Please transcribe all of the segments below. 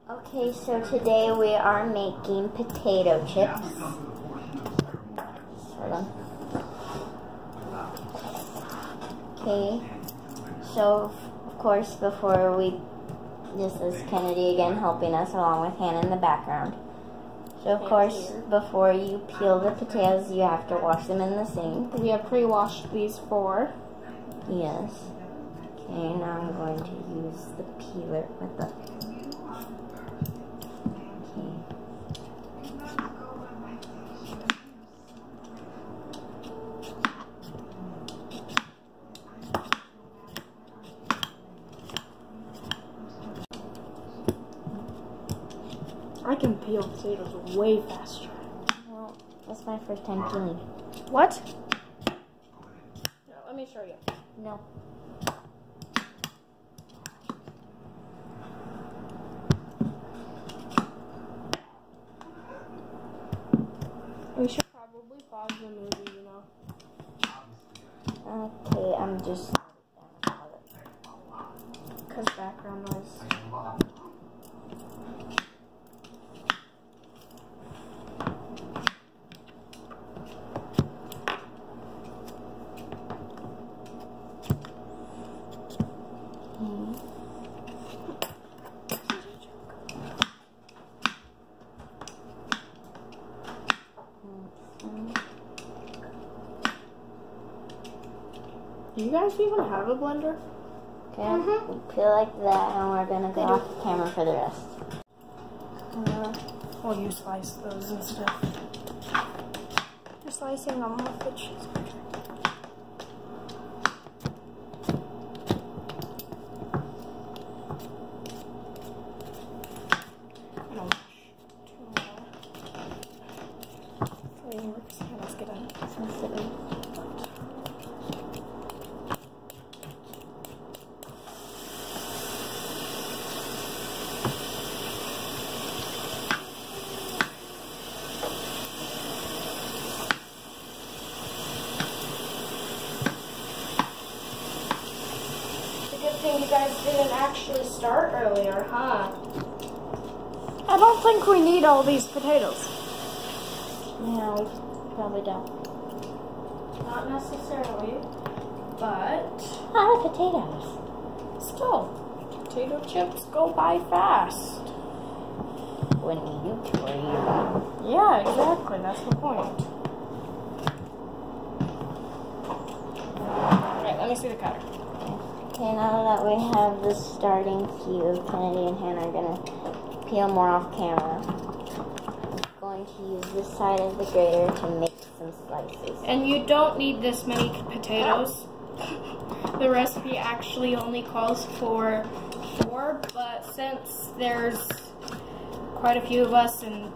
Okay, so today we are making potato chips. Hold on. Okay, so of course before this is Kennedy again helping us along with Hannah in the background. So of course before you peel the potatoes you have to wash them in the sink. We have pre-washed these 4. Yes. Okay, now I'm going to use the peeler with the... I can peel potatoes way faster. Well, that's my first time peeling. What? No, let me show you. No. We should probably pause the movie, you know. Okay, I'm just... Because background noise. Do you guys even have a blender? Okay, we peel like that, and we're gonna go off camera for the rest. Well, you slice those and stuff. You're slicing them with the cheese. Let's get in. You guys didn't actually start earlier, huh? I don't think we need all these potatoes. No, we probably don't. Not necessarily, but... A lot of potatoes. Still, potato chips go by fast. When you two are eating. Yeah, exactly. That's the point. Alright, let me see the cutter. Okay, now that we have the starting cue, Kennedy and Hannah are going to peel more off camera. I'm going to use this side of the grater to make some slices. And you don't need this many potatoes. The recipe actually only calls for 4, but since there's quite a few of us and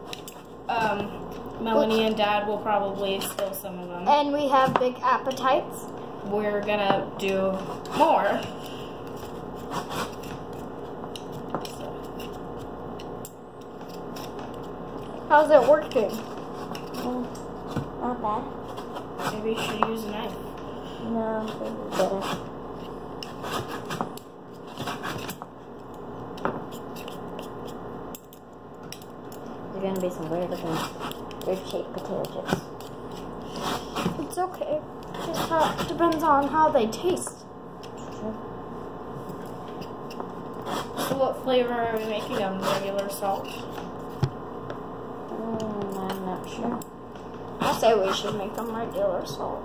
Melanie and Dad will probably steal some of them. And we have big appetites. We're gonna do more. How's it working? Not bad. Maybe you should use a knife. No, this is better. There's going to be some weird shaped potato chips. It's okay. Just depends on how they taste. Sure. So what flavor are we making them? Regular salt? I'm not sure. I say we should make them regular salt.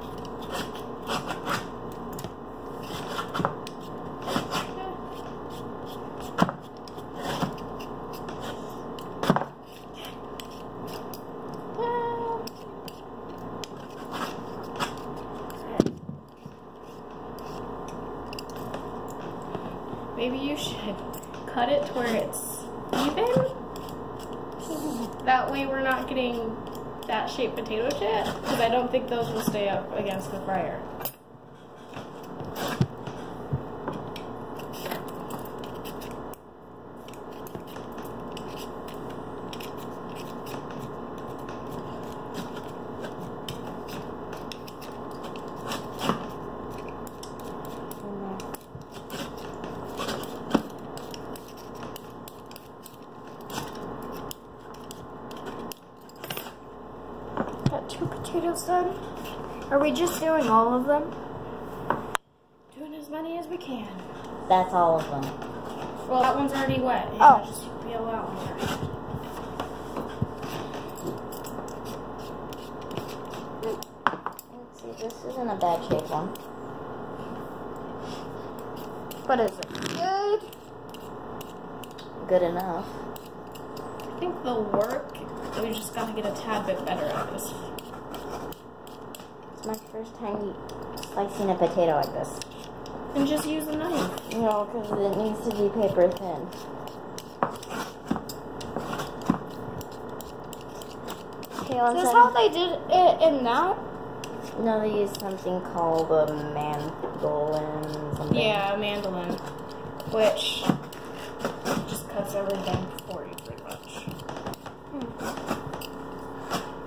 Maybe you should cut it to where it's even. That way we're not getting that shaped potato chip, because I don't think those will stay up against the fryer. potatoes done? Are we just doing all of them? Doing as many as we can. That's all of them. Well, that one's already wet. You Oh. gotta just peel that one first. Let's see, this isn't a bad shaped one. But is it good? Good enough. I think they'll work. We just gotta get a tad bit better at this. It's my first time slicing a potato like this. And just use a knife. No, because it needs to be paper thin. Okay, Is this how they did it in that? No, they use something called a mandolin. Something. Yeah, a mandolin. Which just cuts everything for you pretty much.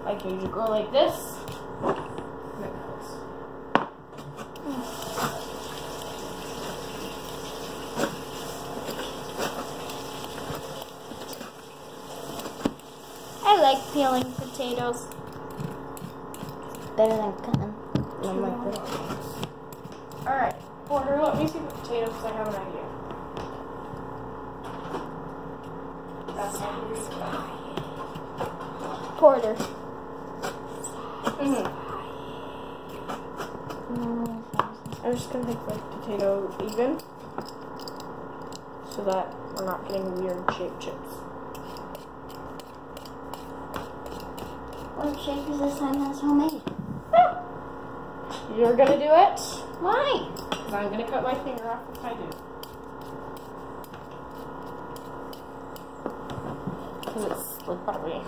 Like you go like this. And it goes. I like peeling potatoes. Better than cutting them like this. Alright, Porter, let me see the potatoes because I have an idea. That's how you do Porter. I'm just gonna make the potato even so that we're not getting weird shaped chips. What shape is this time that's homemade? You're gonna do it? Why? Because I'm gonna cut my finger off if I do. Because it's slippery.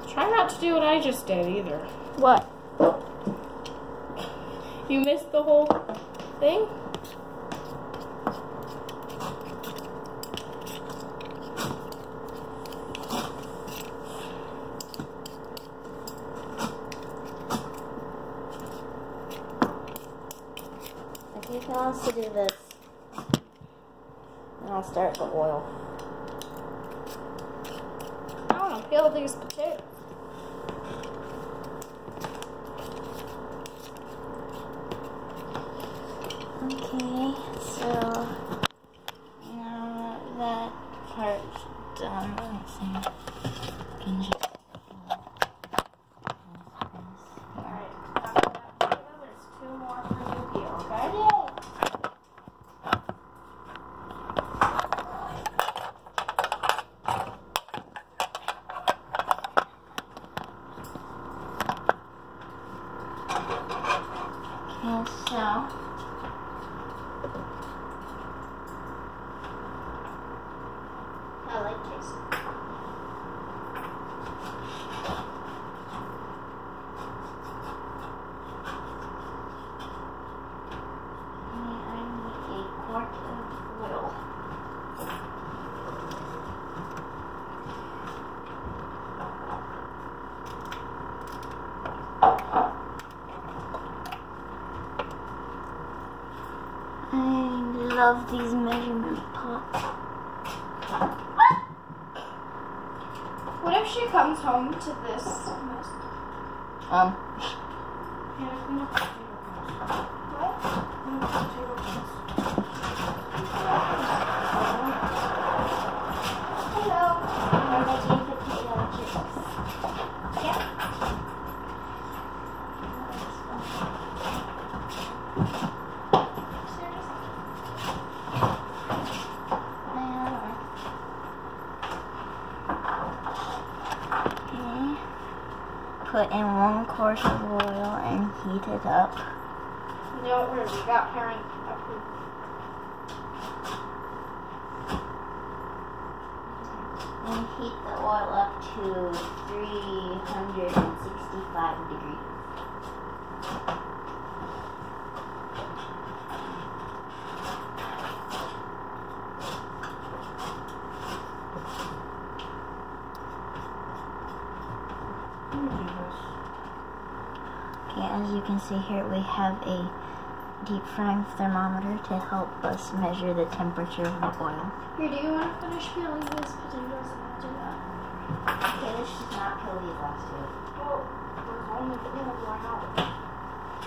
Try not to do what I just did either. What? You missed the whole thing? Okay, who wants to do this? And I'll start the oil. I want to peel these potatoes. Okay, so now that part's done, let's see. Can you just Alright, after that potato, there's 2 more for you to peel, okay? Okay, so I like this. I need a quart of oil. I love these measurement pots. What if she comes home to this mess? Yeah, clean up the potato piles. What? Clean up the potato piles. Hello. I'm making potato chips. Yeah. Put in 1 quart of oil and heat it up. No, we got parent approved. And heat the oil up to 365 degrees. Okay, as you can see here, we have a deep frying thermometer to help us measure the temperature of the oil. Here, do you want to finish peeling these potatoes and I'll do that? Okay, let's just not peel these last two. Oh, there's only four. Why not?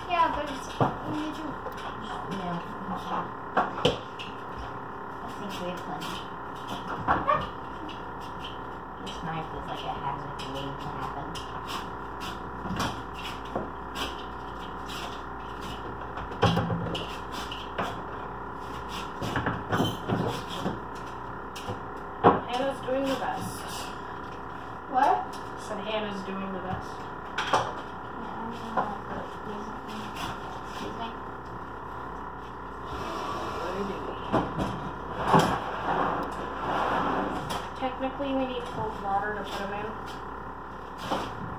Yeah, but it's only two. Yeah. I think we have plenty. This knife is like a hazard waiting to happen. Hannah's doing the best. What? Said Hannah's doing the best. Excuse me? Technically, we need cold water to put them in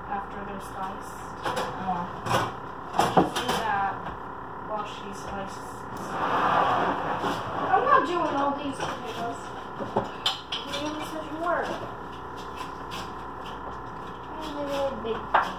after they're sliced. Oh. Just do that while she slices. I'm not doing all these potatoes. You really said you were. It's a really big thing.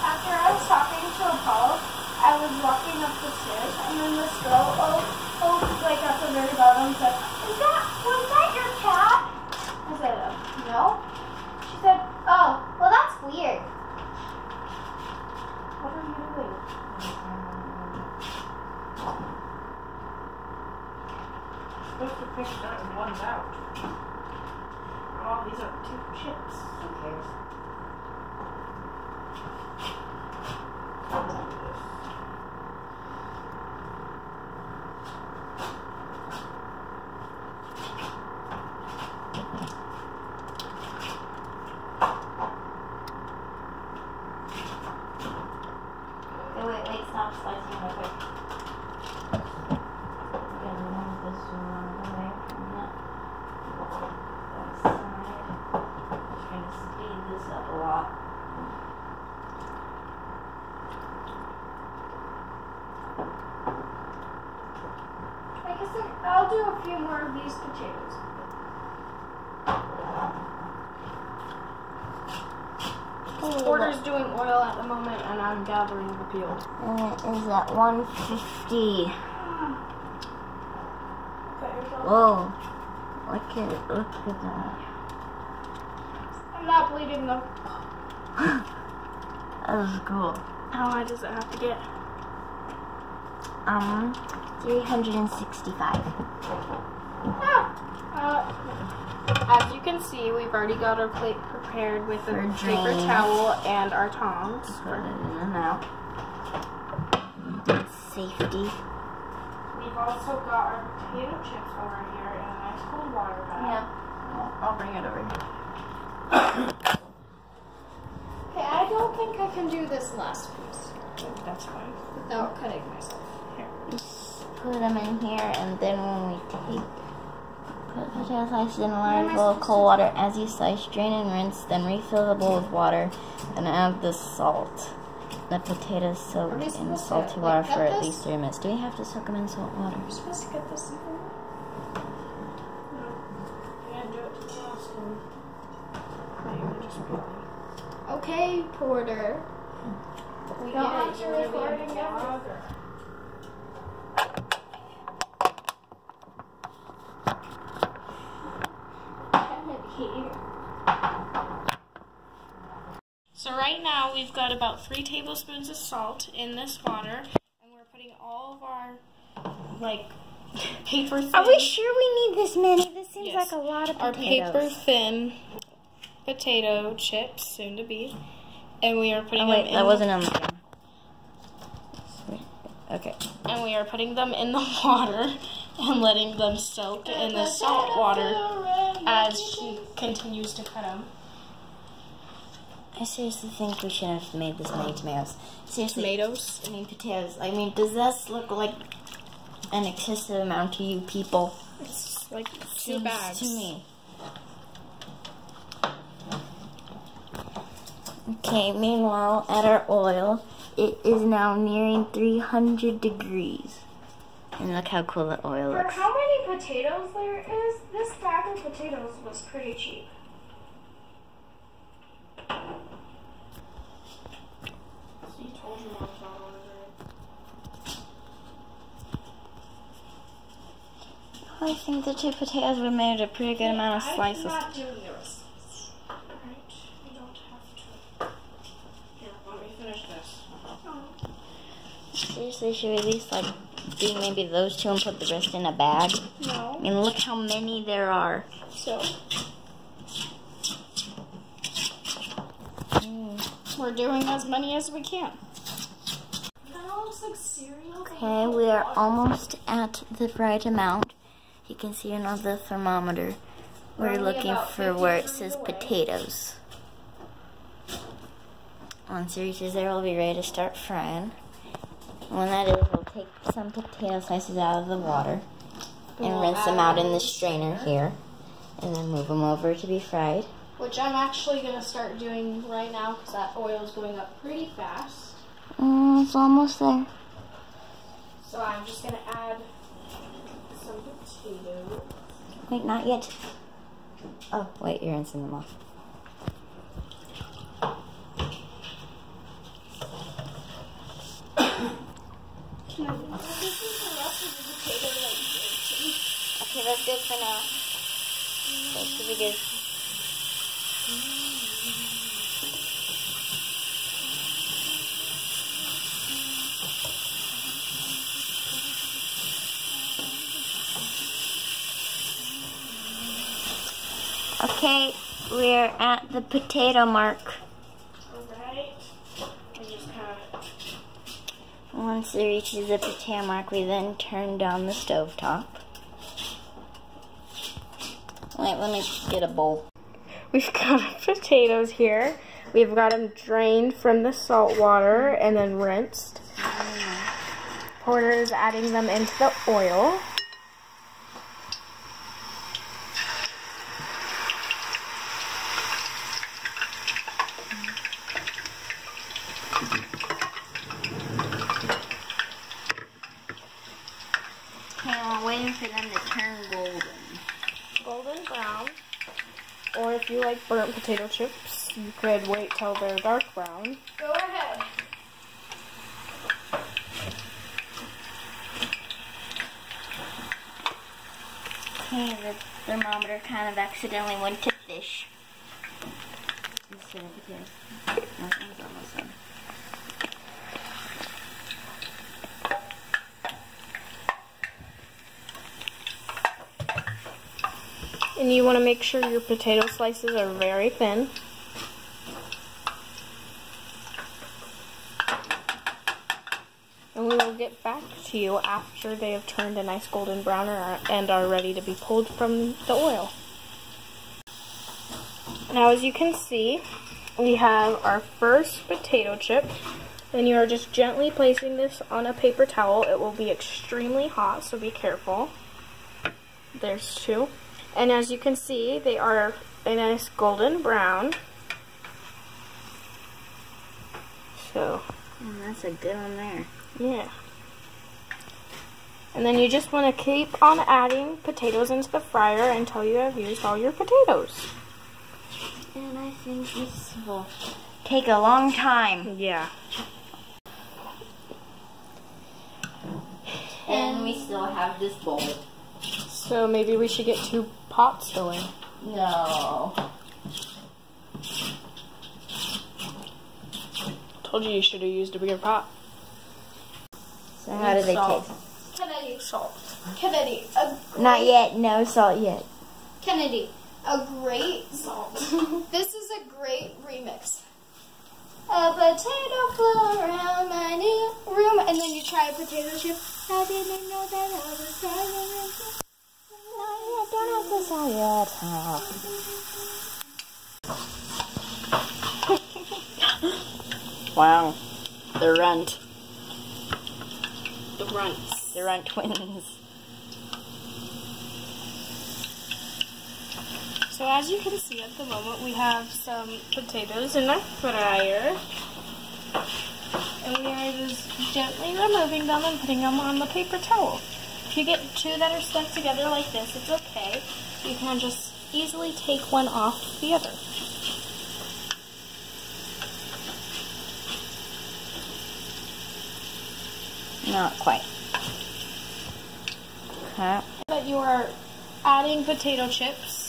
After I was talking to Apollo, I was walking up the stairs, and then this girl, like at the very bottom, said, was that your cat? I said, no. She said, oh, well that's weird. What are you doing? You're supposed to pick certain ones out. Oh, these are 2 chips. Who cares? Wait, stop slicing real quick. I'm gonna remove this one away from that side. I'm trying to speed this up a lot. I guess I'll do a few more of these potatoes. Porter's doing oil at the moment, and I'm gathering the peel. And it is at 150. Whoa. Look at that. I'm not bleeding though. That was cool. How high does it have to get? 365. As you can see, we've already got our plate prepared with a For paper drainage. towel and our tongs. Put it in and out. Safety. We've also got our potato chips over here in a nice cold water bag. Yeah. I'll bring it over here. Okay, I don't think I can do this last piece That's fine. without cutting myself. Just put them in here, and then when we put potato slices in a large bowl of cold water. As you slice, drain and rinse, then refill the bowl with water, and add the salt. The potatoes soak in salty water for at least 3 minutes. Do we have to soak them in salt water? I'm supposed to get this in here. Yeah, do it to the last one. You were just peeling. Okay, Porter. We Don't get have it. to You wanna be record a again. vlogger. So right now we've got about 3 tablespoons of salt in this water, and we're putting all of our paper thin. Are we sure we need this many? This seems Yes. like a lot of Our potatoes. paper thin potato chips, soon to be, and we are putting Oh wait, them in. that wasn't on the camera. Okay. And we are putting them in the water and letting them soak in the salt water as she continues to cut them. I seriously think we shouldn't have made this many tomatoes. Seriously. Tomatoes? I mean potatoes. I mean, does this look like an excessive amount to you people? It's like 2 Seems bags. to me. Okay, meanwhile, add our oil. it is now nearing 300 degrees. And look how cool the oil For looks. how many potatoes there is, this bag of potatoes was pretty cheap. You told your mom to order it. I think the 2 potatoes we made a pretty good amount of slices. I'm not doing yours. Right? You don't have to. Here, let me finish this. Seriously, should we at least like do maybe those 2 and put the rest in a bag? No. I mean, look how many there are. So, We're doing as many as we can. that looks like cereal. Okay, we are almost at the right amount. You can see on the thermometer. We're Only looking about for where it 50 says away. potatoes. Once it reaches there, we'll be ready to start frying. When that is, we'll take some potato slices out of the water and rinse them out in the strainer here, and then move them over to be fried. Which I'm actually going to start doing right now because that oil is going up pretty fast. It's almost there. So I'm just going to add some potatoes. Wait, not yet. Oh, wait, you're rinsing them off. Okay, that's good for now. That should be good. Okay, we're at the potato mark. Alright. And just kind of. Once it reaches the potato mark, we then turn down the stovetop. Wait, let me get a bowl. We've got our potatoes here. We've got them drained from the salt water and then rinsed. Porter is adding them into the oil. Okay, we're waiting for them to turn golden. Golden brown. Or if you like burnt potato chips, you could wait till they're dark brown. Go ahead. Okay, the thermometer kind of accidentally went to fish. Instead of potatoes. No, it's almost done. And you want to make sure your potato slices are very thin. And we will get back to you after they have turned a nice golden brown and are ready to be pulled from the oil. Now, as you can see, we have our first potato chip. And you are just gently placing this on a paper towel. It will be extremely hot, so be careful. There's 2. And as you can see, they are a nice golden brown. So, That's a good one there. yeah. And then you just want to keep on adding potatoes into the fryer until you have used all your potatoes. And I think this will take a long time. Yeah. And we still have this bowl. So maybe we should get 2 pots going. No. Told you should have used a bigger pot. So how do they Salt. taste? Kennedy. Salt. Kennedy. Not yet. No salt yet. Kennedy. A great salt. This is a great remix. A potato flew around my new room. And then you try a potato chip. I didn't know that I was driving. No, you don't have to sell your top. Wow. The runt. The runts. The runt twins. So as you can see at the moment, we have some potatoes in our fryer. And we are just gently removing them and putting them on the paper towel. If you get two that are stuck together like this, it's okay. You can just easily take one off the other. Not quite. Okay. But you are adding potato chips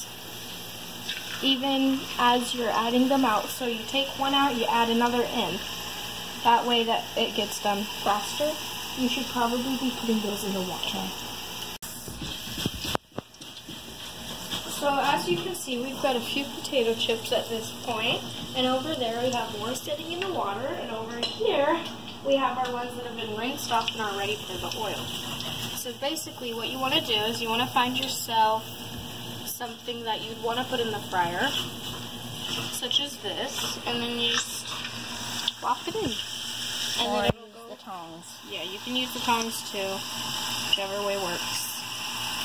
even as you're adding them out. So you take one out, you add another in. That way that it gets done faster. You should probably be putting those in the water. So as you can see, we've got a few potato chips at this point, and over there we have more sitting in the water, and over here we have our ones that have been rinsed off and are ready for the oil. So basically what you want to do is you want to find yourself something that you'd want to put in the fryer, such as this, and then you just plop it in. And or then it'll use go. the tongs. Yeah, you can use the tongs too, whichever way works.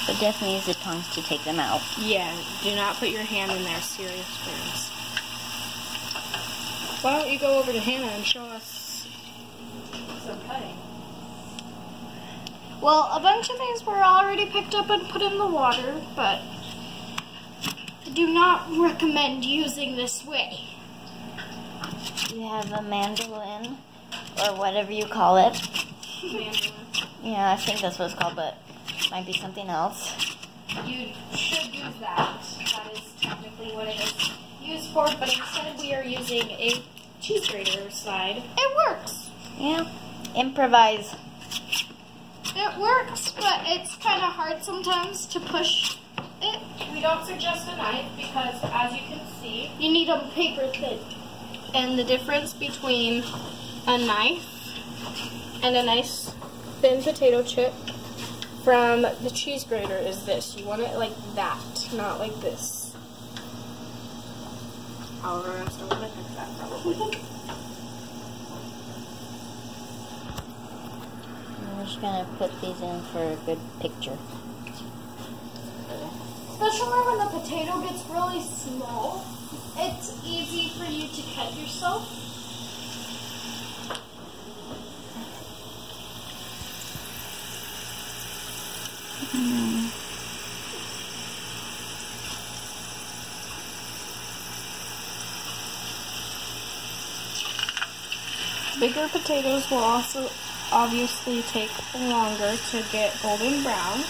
But definitely use the tongs to take them out. Yeah, do not put your hand in there, serious burns. Why don't you go over to Hannah and show us some cutting? Well, a bunch of these were already picked up and put in the water, but I do not recommend using this way. You have a mandolin, or whatever you call it. Mandolin. Yeah, I think that's what it's called, but it might be something else. You should use that. That is technically what it is used for, but instead we are using a cheese grater slide. It works. Yeah, improvise. It works, but it's kind of hard sometimes to push it. We don't suggest a knife because, as you can see, you need them paper thin. And the difference between a knife and a nice thin potato chip from the cheese grater is this. You want it like that, not like this. However, I'm still going to fix that probably. I'm just going to put these in for a good picture. Especially when the potato gets really small, it's easy for you to cut yourself. Bigger potatoes will also obviously take longer to get golden brown.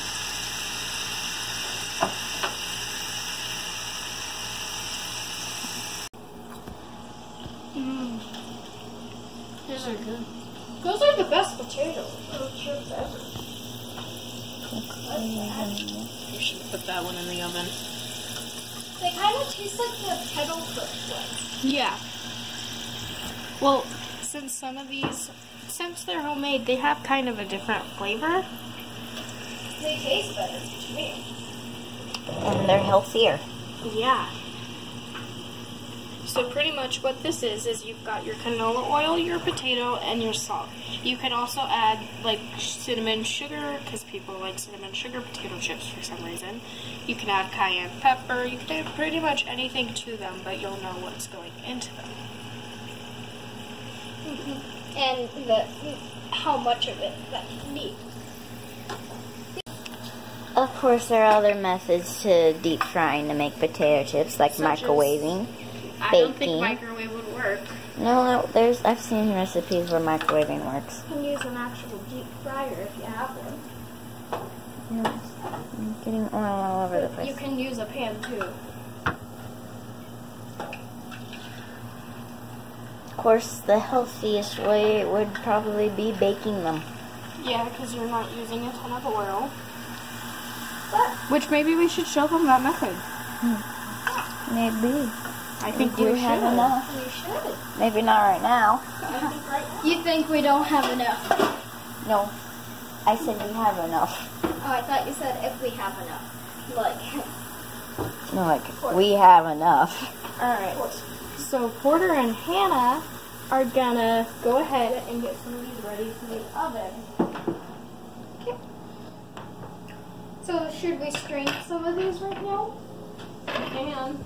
These are good. Those are the best potato chips ever. You should put that one in the oven. They kind of taste like the kettle cooked ones. Yeah. Well, since some of these, since they're homemade, they have kind of a different flavor. They taste better to me. And they're healthier. Yeah. So pretty much what this is you've got your canola oil, your potato, and your salt. You can also add like cinnamon sugar, because people like cinnamon sugar potato chips for some reason. You can add cayenne pepper. You can add pretty much anything to them, but you'll know what's going into them. And how much of it that you need. Of course, there are other methods to deep frying to make potato chips, like Such as- microwaving, I baking. don't think microwave would work. No, I've seen recipes where microwaving works. You can use an actual deep fryer if you have one. Yeah, I'm getting oil all over the place. You can use a pan too. Of course, the healthiest way would probably be baking them. Yeah, because you're not using a ton of oil. But Which maybe we should show them that method. Maybe. I think do we have should. enough. we should. Maybe not right now. You think we don't have enough? No, I said we have enough. Oh, I thought you said if we have enough. Like, No, like, we have enough. Alright, so Porter and Hannah are gonna go ahead and get some of these ready for the oven. okay. So should we strain some of these right now? And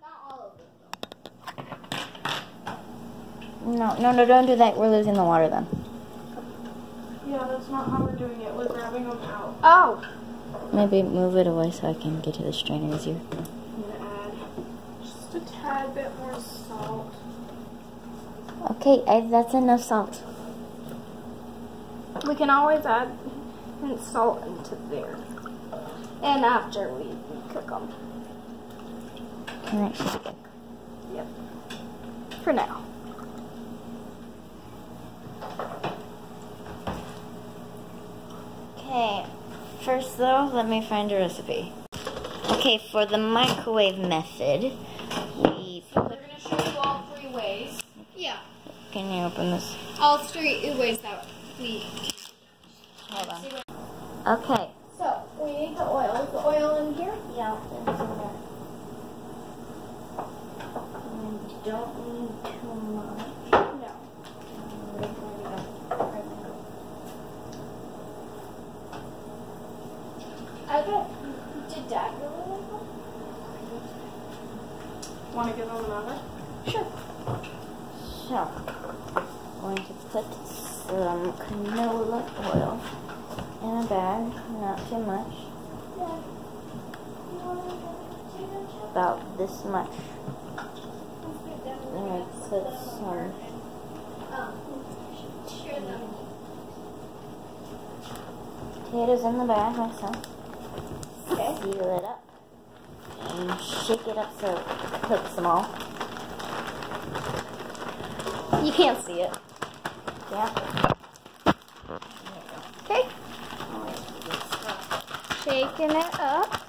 Not all of them. No, don't do that. We're losing the water then. Yeah, that's not how we're doing it. We're grabbing them out. Oh! Maybe move it away so I can get to the strainer easier. I'm gonna add just a tad bit more salt. Okay, that's enough salt. We can always add salt into there. And after we cook them. And that should be good. Yep. For now. Okay, first though, let me find a recipe. Okay, for the microwave method, we... So they're going to show you all 3 ways. Yeah. Can you open this? All 3 ways that we... Hold on. Okay. So, we need the oil. Is the oil in here? Yeah, it's in there. And don't need too much. No. I bet, did Dad really like them? Want to give them another? Sure. So, going to put some canola oil in a bag, not too much. Dad, you want to get a potato chip? About this much. Let's put them in I'm the going to put some share them. potatoes in the bag like so. Okay. Seal it up. And shake it up so it cooks them all. You can't see it. Yeah. Okay. Shaking it up.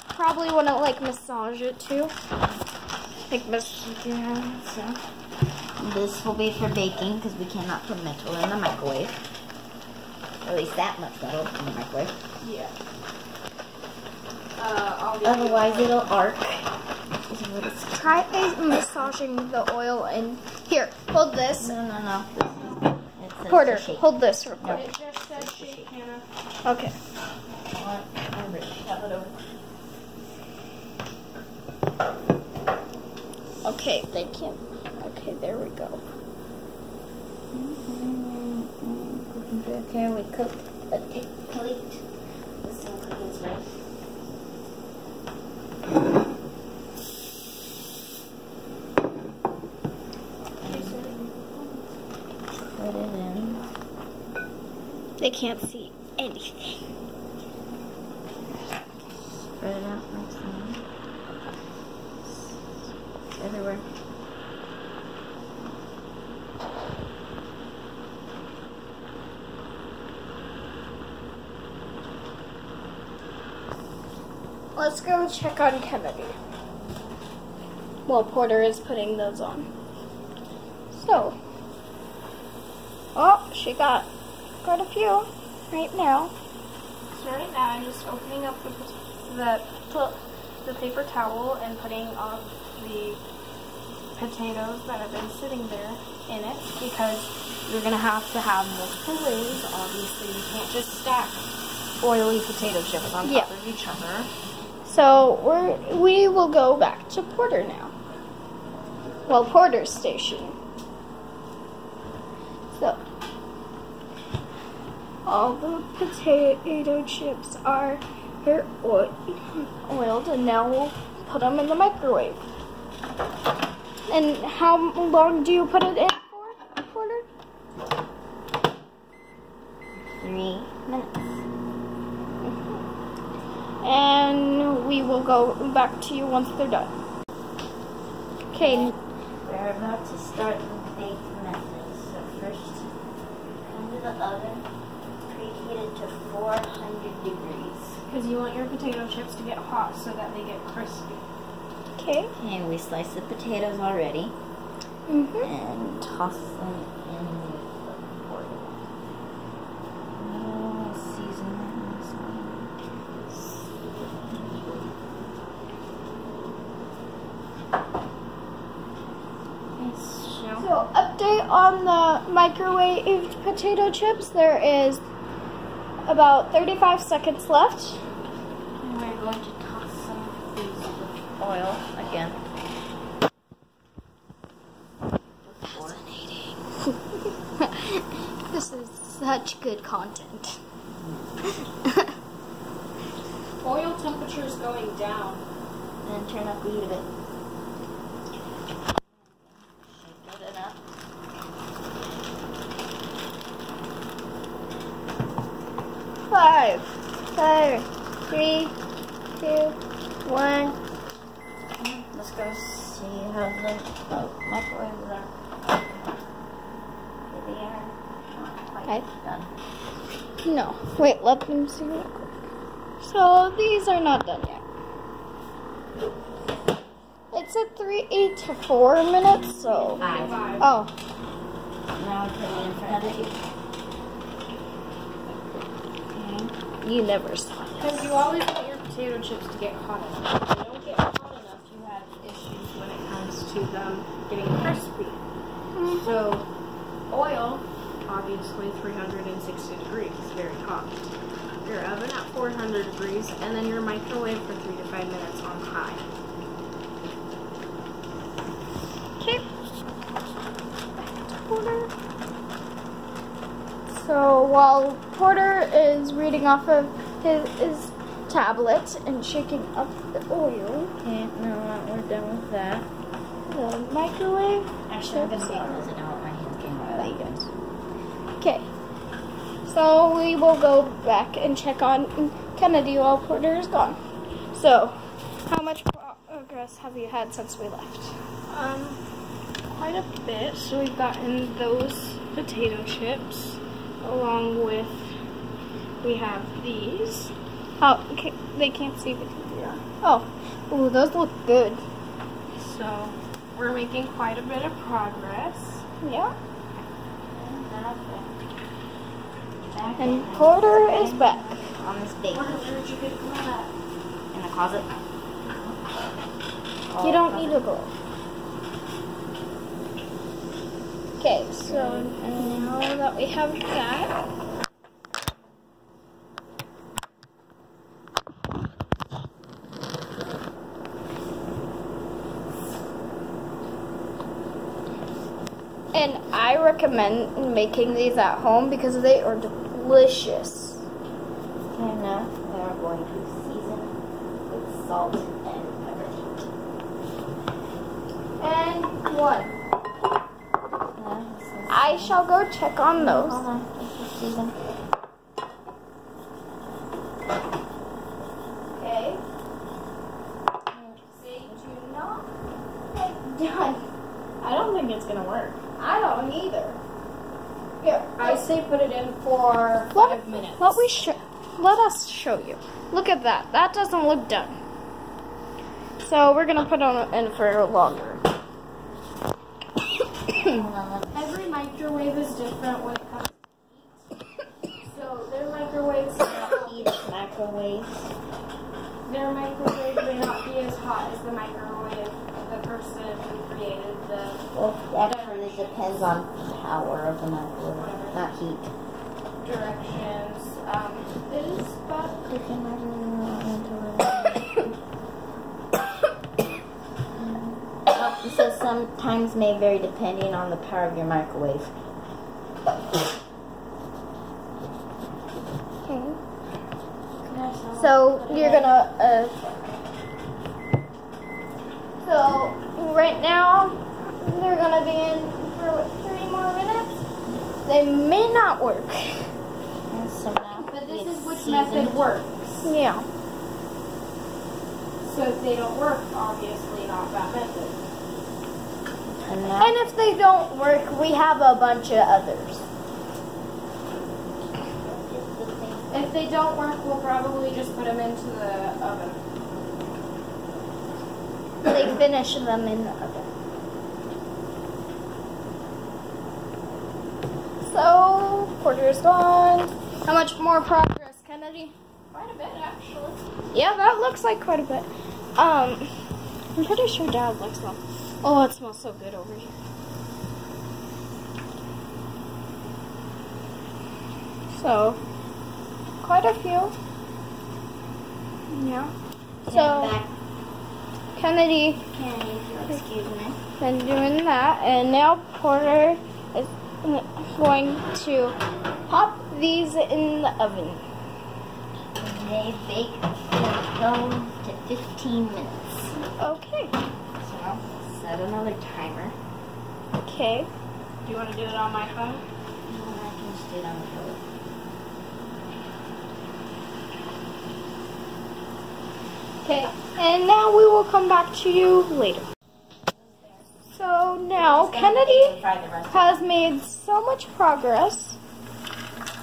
Probably want to like massage it too. Like Yeah, so. This will be for baking because we cannot put metal in the microwave. Or at least that much metal in the microwave. yeah. Otherwise it'll arc. Try massaging the oil in here. Hold this. No. It says Porter, to shake. hold this real quick. It just says shake, Hannah. Okay. Have it over. Okay, thank you. Okay, there we go. Okay, we cooked a plate with some cooking spice. Put it in. They can't see anything. Spread it out like so. Everywhere. Let's go check on Kennedy. Well, Porter is putting those on. So. Oh, she got quite a few right now. So right now I'm just opening up the paper towel and putting on the potatoes that have been sitting there in it because you're going to have multiple ways. Obviously, you can't just stack oily potato chips on top of each other. So we will go back to Porter now. Well, Porter's station. So all the potato chips are here oiled, and now we'll put them in the microwave. And how long do you put it in for, Porter? 3 minutes. And we will go back to you once they're done. Okay. We're about to start the bake method. So first, come to the oven, preheat it to 400 degrees. Because you want your potato chips to get hot so that they get crispy. Okay. Okay, we slice the potatoes already and toss them in with the pork. Season them this one. So, update on the microwaved potato chips. There is about 35 seconds left. And we're going to toss some of these with oil again. This is such good content. Oil temperature is going down. And turn up the heat of it. Shake it up. Five, 3, 2, 1. Let's go see how the microwaves are. Here they are. Not quite done. No. Wait, let them see real quick. So these are not done yet. It said 8 to 4 minutes, so. 5. Oh. Now I put it in front of you. You never saw it. Because you always want your potato chips to get hot enough. If they don't get hot enough, you have issues when it comes to them getting crispy. So, oil, obviously 360 degrees, very hot. Your oven at 400 degrees, and then your microwave for 3 to 5 minutes on high. Okay. Porter. So while Porter is reading off of his tablet and shaking up the oil, Okay, no, we're done with that. the microwave. Actually, I'm going to be closing out my hand camera. Okay. So we will go back and check on Kennedy while Porter is gone. So, how much progress have you had since we left? Quite a bit. So we've gotten those potato chips, along with, we have these. Oh, okay. They can't see the TV. Oh, ooh, those look good. So we're making quite a bit of progress. Yeah. And Porter is back. On this big Where did you get that? in the closet. You don't need a glove. Okay, so now that we have that, and I recommend making these at home because they are delicious. And now we're going to season with salt and pepper. And one. I shall go check on those. Hold on, let's season. Okay. They do not get done. I don't think it's gonna work. I don't either. Here, I say put it in for 5 minutes. let us show you. Look at that. That doesn't look done. So we're gonna put it in for longer. Every microwave is different when it comes to heat. So their microwaves their microwave may not be as hot as the microwave the person who created the Well, actually, it depends on power of the microwave, not heat. directions. It is about It says sometimes may vary depending on the power of your microwave. Okay. So you're gonna. So right now they're gonna be in for 3 more minutes. They may not work. And so now but this it's is which seasoned. method works. Yeah. So if they don't work, obviously not that method. And now And if they don't work, we have a bunch of others. If they don't work, we'll probably just put them into the oven. They finish them in the oven. So Porter's gone. How much more progress, Kennedy? Quite a bit, actually. Yeah, that looks like quite a bit. I'm pretty sure Dad likes them. Oh, it smells so good over here. So, quite a few. Yeah. So, Kennedy, Kennedy if you'll excuse me. been doing that, and now Porter is going to pop these in the oven. They bake from 12 to 15 minutes. Okay. So I'll set another timer. Okay. Do you want to do it on my phone? No, I can just do it on the phone. Okay. And now we will come back to you later. So now Kennedy has made so much progress.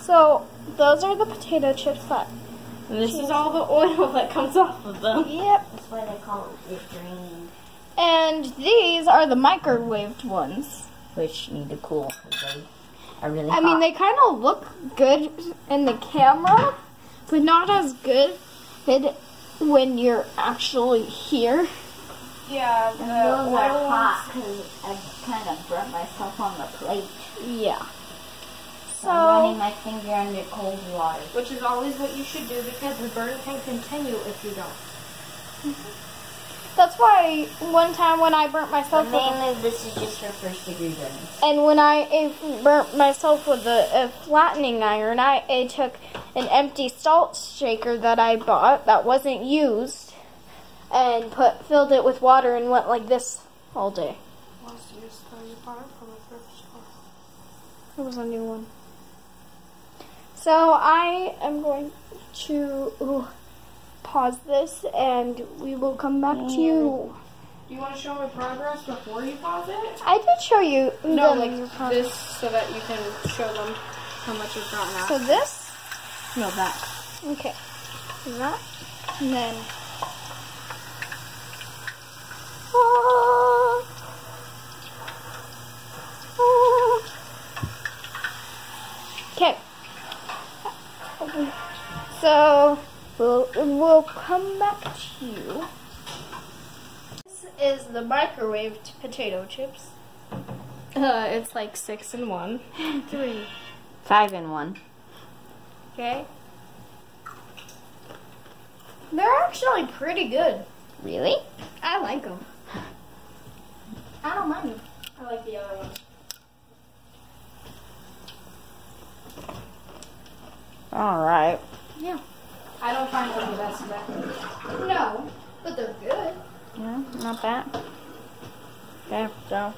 So those are the potato chips that. And this is all the oil that comes off of them. Yep. That's why they call it drained. And these are the microwaved ones. Which need to cool because they are really I hot. mean, they kind of look good in the camera, but not as good when you're actually here. Yeah, And those are hot because I kind of burnt myself on the plate. Yeah. So I'm running my finger under cold water. Which is always what you should do because the burn can continue if you don't. That's why one time when I burnt myself Mainly this is just for first degree burns. and when I burnt myself with a flattening iron, I took an empty salt shaker that I bought that wasn't used and filled it with water and went like this all day. It was a new one. So I am going to pause this and we will come back to you. Do you want to show me progress before you pause it? I did show you. No, like this so that you can show them how much you've gotten out. So this? No, that. Okay. That. And then. Okay. So we'll come back to you. This is the microwaved potato chips. It's like 6 in 1. 3. 5 in 1. Okay. They're actually pretty good. Really? I like them. I don't mind them. I like the other ones. Alright. Yeah. I don't find them the best method. No, but they're good. Yeah, not bad. Okay, so.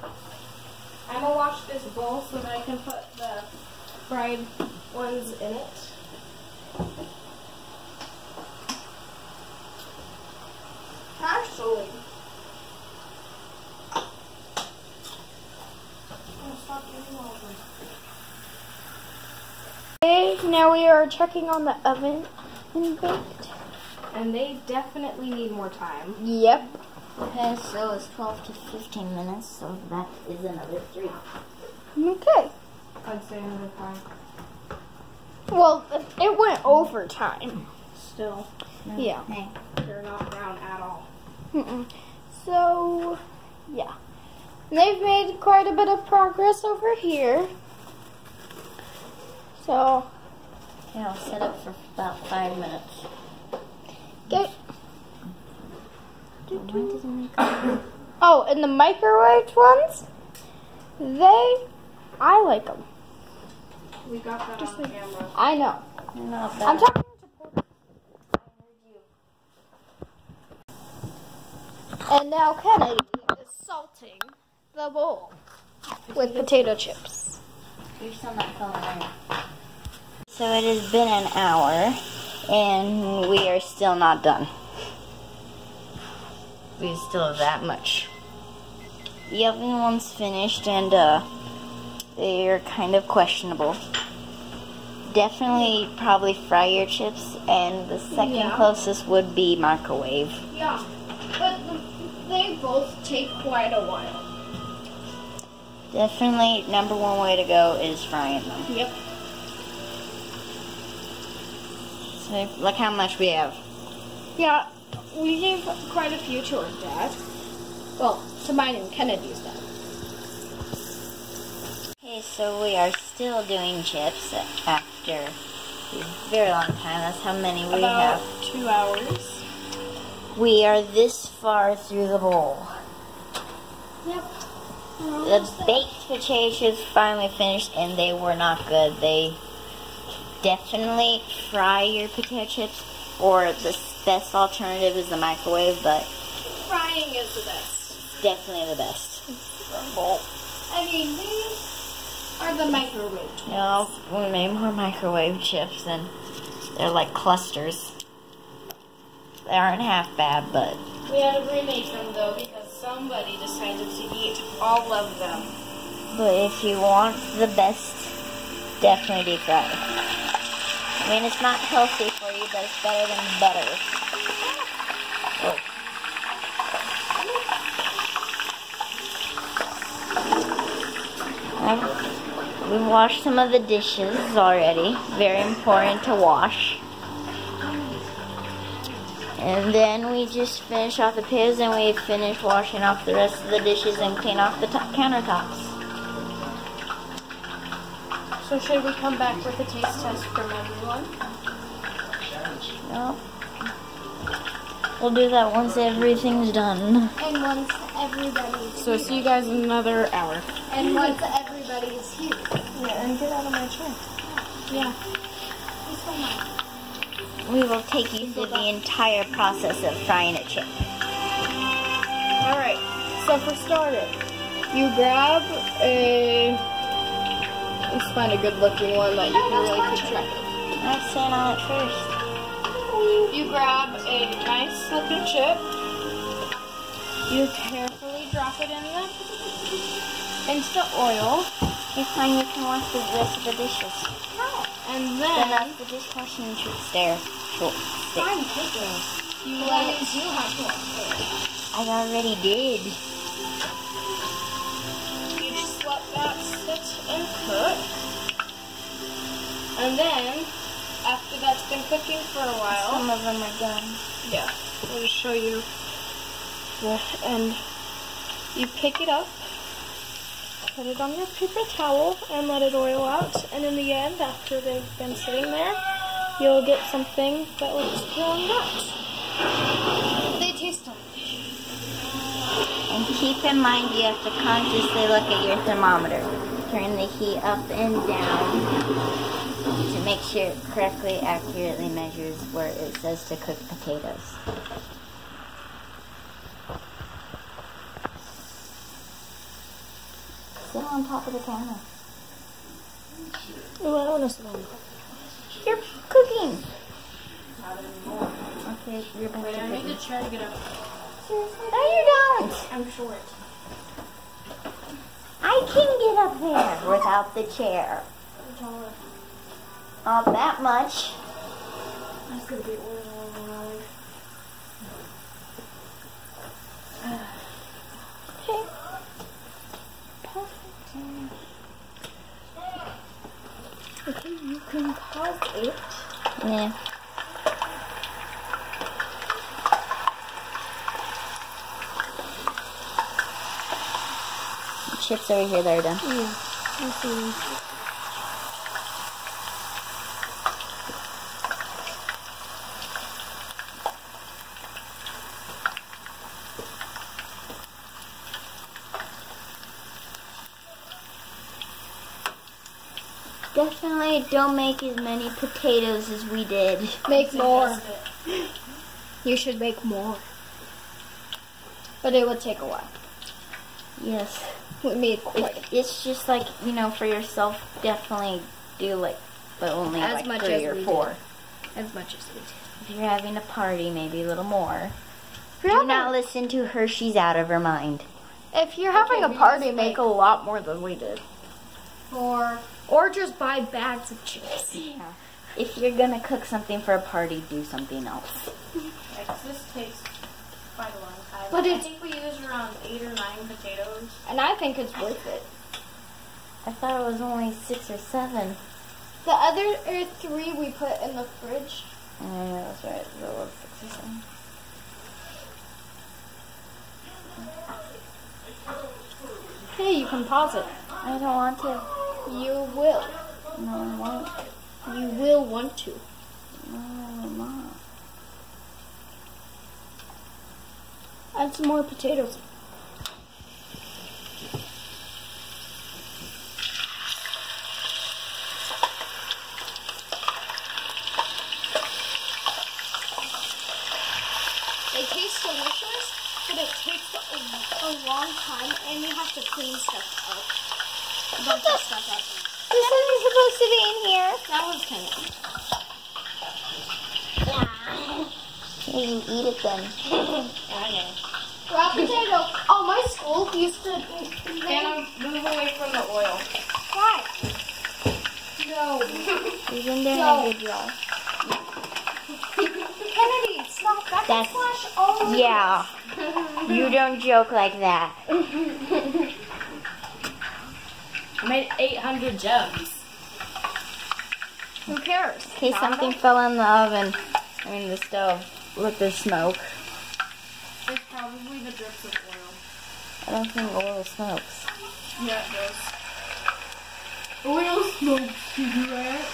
I'm gonna wash this bowl so that I can put the fried ones in it. Actually, I'm gonna stop eating all of them. Okay, now we are checking on the oven and baked. And they definitely need more time. Yep. Okay, so it's 12 to 15 minutes, so that is another 3. Okay. I'd say another 5. Well, it went over time. Still, No, Yeah. Hey. they're not brown at all. So, yeah. They've made quite a bit of progress over here. So, Okay, I'll set it for about 5 minutes. okay. Why doesn't it Oh, and the microwaved ones, I like them. We got that on camera. I know. Not I'm bad. talking to Porter. And now Kennedy is salting the bowl with potato chips. You're still not filling in. So it has been an hour, and we are still not done. We still have that much. The oven one's finished, and they're kind of questionable. Definitely probably fry your chips, and the second closest would be microwave. Yeah, but they both take quite a while. Definitely number 1 way to go is frying them. Yep. So look how much we have. Yeah, we gave quite a few to our dad. Well, to mine and Kennedy's dad. Okay, so we are still doing chips after a very long time. That's how many we About have. 2 hours. We are this far through the bowl. Yep. The baked potato chips finally finished, and they were not good. They definitely fry your potato chips, or the best alternative is the microwave, but Frying is the best. definitely the best. I mean, these are the microwave chips. No, we made more microwave chips, and they're like clusters. They aren't half bad, but We had to remake them though because somebody decided to eat all of them. if you want the best, definitely deep fry. I mean, it's not healthy for you, but it's better than better. Oh. We washed some of the dishes already. Very important to wash. And then we just finish off the potatoes, and we finish washing off the rest of the dishes and clean off the countertops. So should we come back with a taste test from everyone? No. We'll do that once everything's done. And once everybody's So see you guys in another hour. and once everybody's here. Yeah, and get out of my chair. Yeah. This one now. We will take you through the entire process of frying a chip. Alright, so for starters, you grab let's find a good looking one that you can really keep track of. Let's stand on it first. You grab a nice looking chip. You carefully drop it into the oil. It's fine, you can wash the rest of the dishes. And Then then that's the dishwashing there. Sure. Fine, take it. you That let it means you have to wash it. I already did. You just let that sit and cook. And then, after that's been cooking for a while, Some of them are done. yeah, I'll just show you the end. You pick it up, put it on your paper towel, and let it oil out. And in the end, after they've been sitting there, you'll get something that looks really nice. They taste delicious. And keep in mind, you have to consciously look at your thermometer. Turn the heat up and down to make sure it correctly, accurately measures where it says to cook potatoes. Sit on top of the camera. Oh, I don't want to sit on that. You're cooking. Okay, you're back Wait, to I need cooking. to try to get up. No, you don't. I'm short. I can get up there without the chair. I'm taller. Not that much. That's gonna be oil all around. Okay. Perfect. Okay, you can pause it. Yeah. Chips over here, they're done. Yeah, I see. Definitely don't make as many potatoes as we did. Make more. You should make more. But it would take a while. Yes. We made quite It's just like, you know, for yourself, definitely do like, but only As like much 3 as or we 4. did. as much as we did. If you're having a party, maybe a little more. If Do you're not listen to her, she's out of her mind. having a we party, just make a lot more than we did. Or just buy bags of chips. Yeah. If you're gonna cook something for a party, do something else. this takes quite a long time. But I think we used around 8 or 9 potatoes. And I think it's worth it. I thought it was only 6 or 7. The other 3 we put in the fridge. Oh, yeah, that's right. It was 6 or 7. Hey, you can pause it. I don't want to. You will. No, I won't. You will want to. No, I'm not. Add some more potatoes. tastes delicious, but it takes a long time, and you have to clean stuff up. A bunch of stuff up. This isn't supposed to be in here. That one's kind of. You eat it then. I know. Raw potato. Oh, my school used to. Hannah, move away from the oil. Why? No. You've been doing a good job. Kennedy, stop. That can splash all over. Yeah. You don't joke like that. I made 800 gems. Who cares? In case something fell in the oven. I mean the stove with the smoke. It's probably the drips of oil. I don't think oil smokes. Yeah, it does. Oil smokes, right?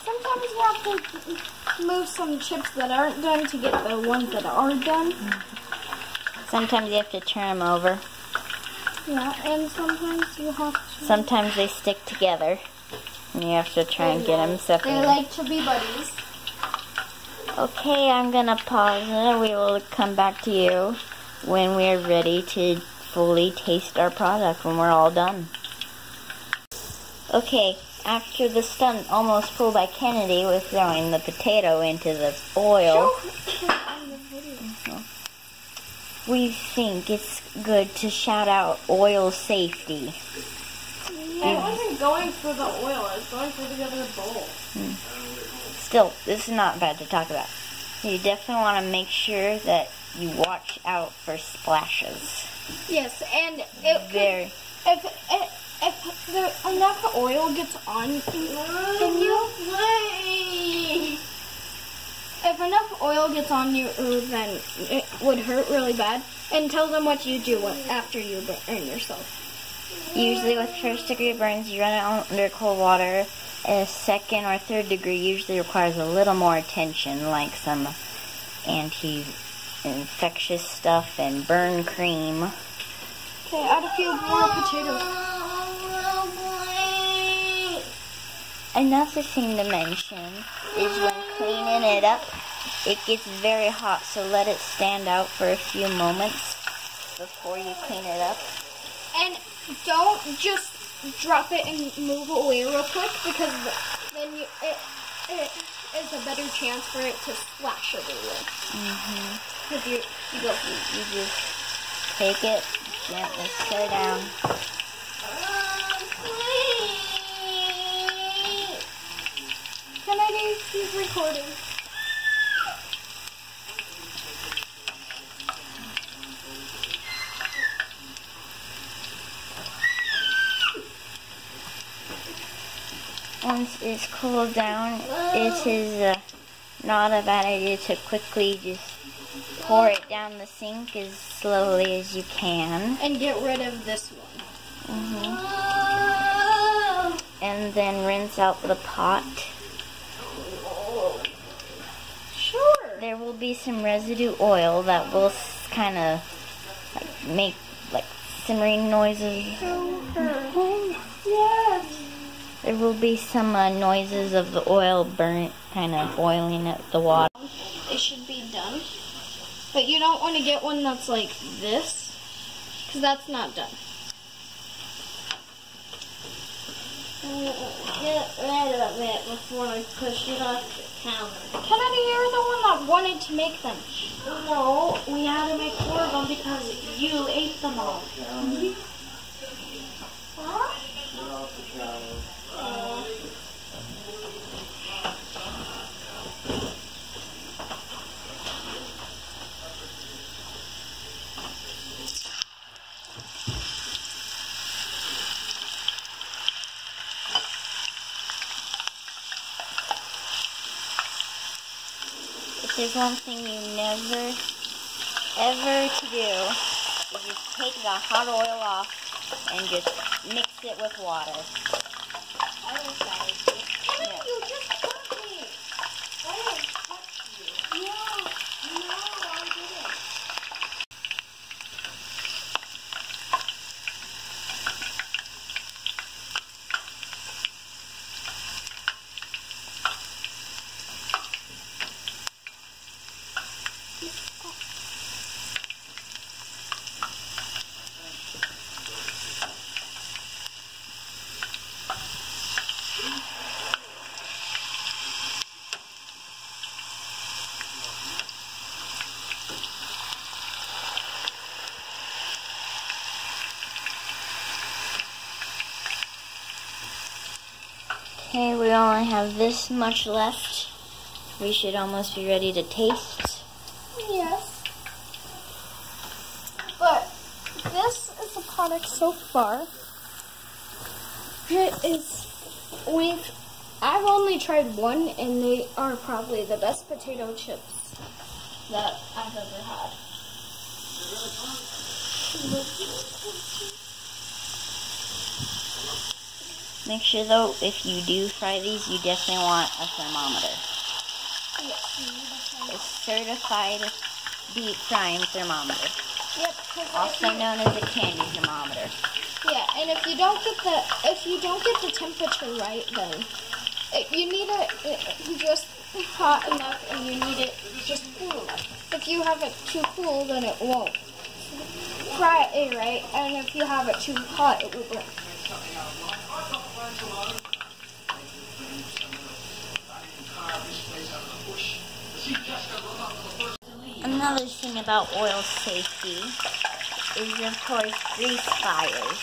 Sometimes you have to move some chips that aren't done to get the ones that are done. Sometimes you have to turn them over. Yeah, and sometimes you have to. Sometimes they stick together. And you have to try and get them They separated. like to be buddies. Okay, I'm gonna pause and we will come back to you when we're ready to fully taste our product when we're all done. Okay, after the stunt almost pulled by Kennedy with throwing the potato into the oil, we think it's good to shout out oil safety. I wasn't going for the oil, I was going for the other bowl. Still, this is not bad to talk about. You definitely want to make sure that you watch out for splashes. Yes, and Very. if enough oil gets on you, if enough oil gets on you, then it would hurt really bad. And tell them what you do after you burn yourself. Usually with first degree burns, you run it under cold water. A second or third degree usually requires a little more attention, like some anti-infectious stuff and burn cream. Okay, add a few more potatoes. Another thing to mention is when cleaning it up, it gets very hot, so let it stand out for a few moments before you clean it up. And don't just drop it and move away real quick, because then it is a better chance for it to splash everywhere. Because you go. You just take it, gently set it down. Kennedy, he's recording. Once it's cooled down, it is not a bad idea to quickly just pour it down the sink as slowly as you can. And get rid of this one. And then rinse out the pot. Sure. There will be some residue oil that will kind of make simmering noises. Yes. There will be some noises of the oil kind of boiling at the water. It should be done. But you don't want to get one that's like this, because that's not done. Get rid of it before I push it off the counter. Kennedy, you're the one that wanted to make them. No, we had to make 4 of them because you ate them all. If there's one thing you never, ever to do, is just take the hot oil off and just mix it with water. I was sorry. Yeah. You just hurt me. I didn't touch you. No, I didn't. Okay, we only have this much left. We should almost be ready to taste. Yes. But this is the product so far. I've only tried one, and they are probably the best potato chips that I've ever had. Make sure though, if you do fry these, you definitely want a thermometer. A certified deep frying thermometer. Yep. Also known as a candy thermometer. Yeah, and if you don't get the temperature right, then you need it just hot enough, and you need it just cool enough. If you have it too cool, then it won't fry it right, and if you have it too hot, it will burn. Another thing about oil safety is, of course, grease fires.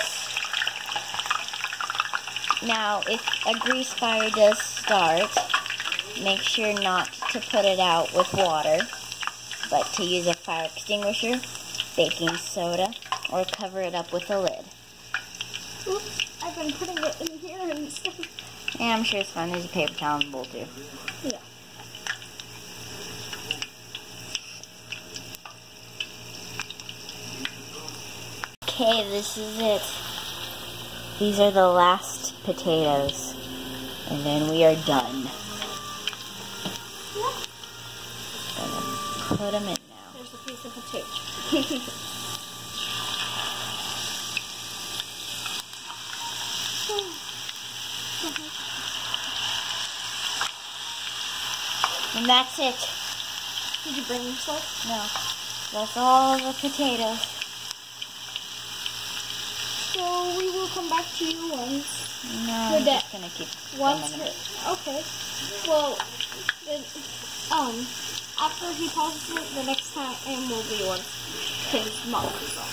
Now, if a grease fire does start, make sure not to put it out with water, but to use a fire extinguisher, baking soda, or cover it up with a lid. Oops, I've been putting it in here and stuff. Yeah, I'm sure it's fine. There's a paper towel and bowl too. Yeah. Okay, this is it. These are the last potatoes. And then we are done. Gonna put them in now. There's a piece of potato. And that's it. Did you bring yourself? No. That's all the potatoes. So we will come back to you once. No, I'm just gonna keep Once filming them. okay. Well, then, after he pauses it, the next time will be once his mom is on.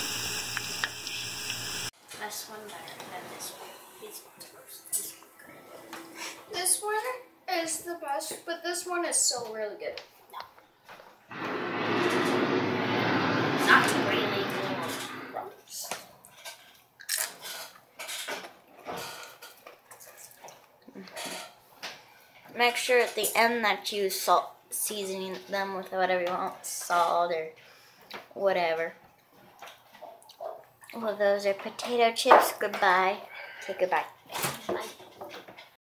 This one better than this one. This one's first. This one good. This one is the best, but this one is still really good. Not really good. Make sure at the end that you seasoning them with whatever you want, salt or whatever. Well, those are potato chips. Goodbye. Say goodbye. Bye.